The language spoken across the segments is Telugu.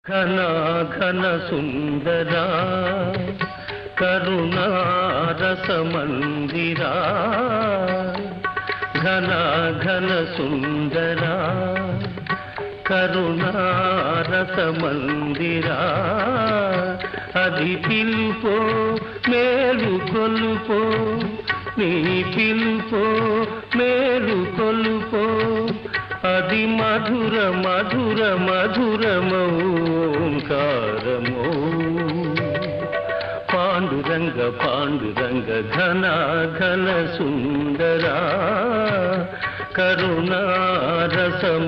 ఘన ఘన సుందరా కరుణారసమందిరా ఘన ఘన సుందరా కరుణారసమందిరా అది పిలుపో మేలు కొలుపో నీ పిలుపో మేలు కొలుపో అది మధుర మధుర మధురమౌంకారమో పాండురంగ పాండురంగ ఘన ఘన సుందరా కరుణారసమందిరా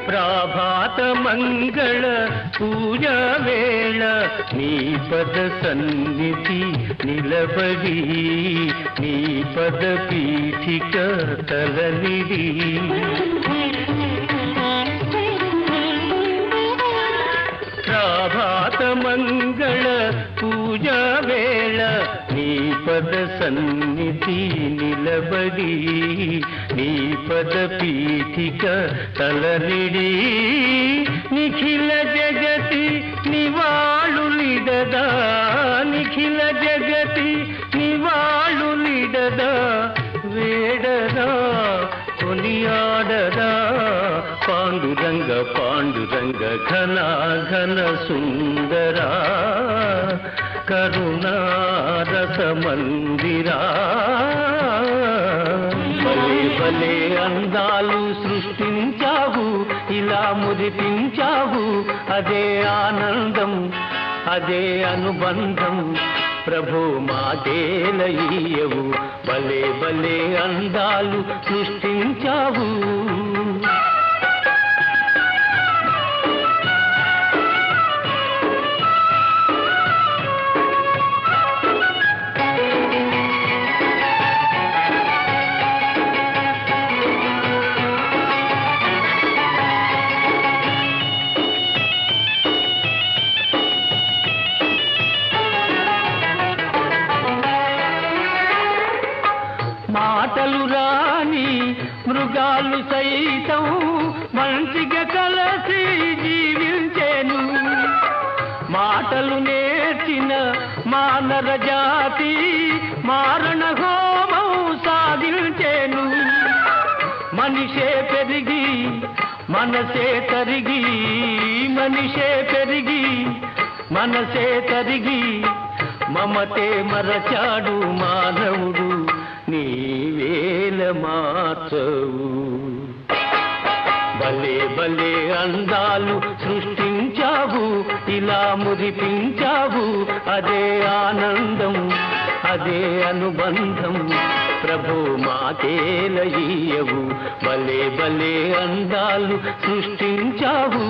ప్రభాత మంగళ పూజ వేళ నీ పద సన్నిధి నిలబడి నీ పద పీఠిక తలనిడి ప్రభాత మంగళ పూజ వేళ నీ పద సన్నిధి నిలబడి నీ పద పీఠిక తలనిడి నిఖిల జగతి నివాళులిడదా నిఖిల జగతి నివాళులిడదా వేడదా కొనియాడదా పాండురంగ పాండురంగ ఘన ఘన సుందరా కరుణారసమందిరా భలే భలే అందాలు సృష్టించావు ఇలా మురిపించావు అదే ఆనందం అదే అనుబంధం ప్రభు మాదేలయ్యవు భలే భలే అందాలు సృష్టించావు మాటలు రాని మృగాలు సైతం మంచిగా కలసి జీవించేను మాటలు నేర్చిన మానవ జాతి మారణ హోమం సాగించేను మనిషే పెరిగి మనసే తరిగి మనిషే పెరిగి మనసే తరిగి మమతే మరచాడు మానవుడు నీవేల మార్చవు భలే భలే అందాలు సృష్టించావు ఇలా మురిపించావు అదే ఆనందం అదే అనుబంధం ప్రభు మాతేలయ్యవు భలే భలే అందాలు సృష్టించావు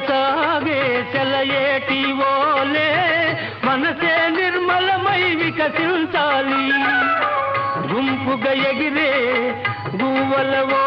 సాగే సెలయేటి ఓలే మనసే నిర్మలమై వికసించాలి గుంపుగా ఎగిరే గువ్వలవో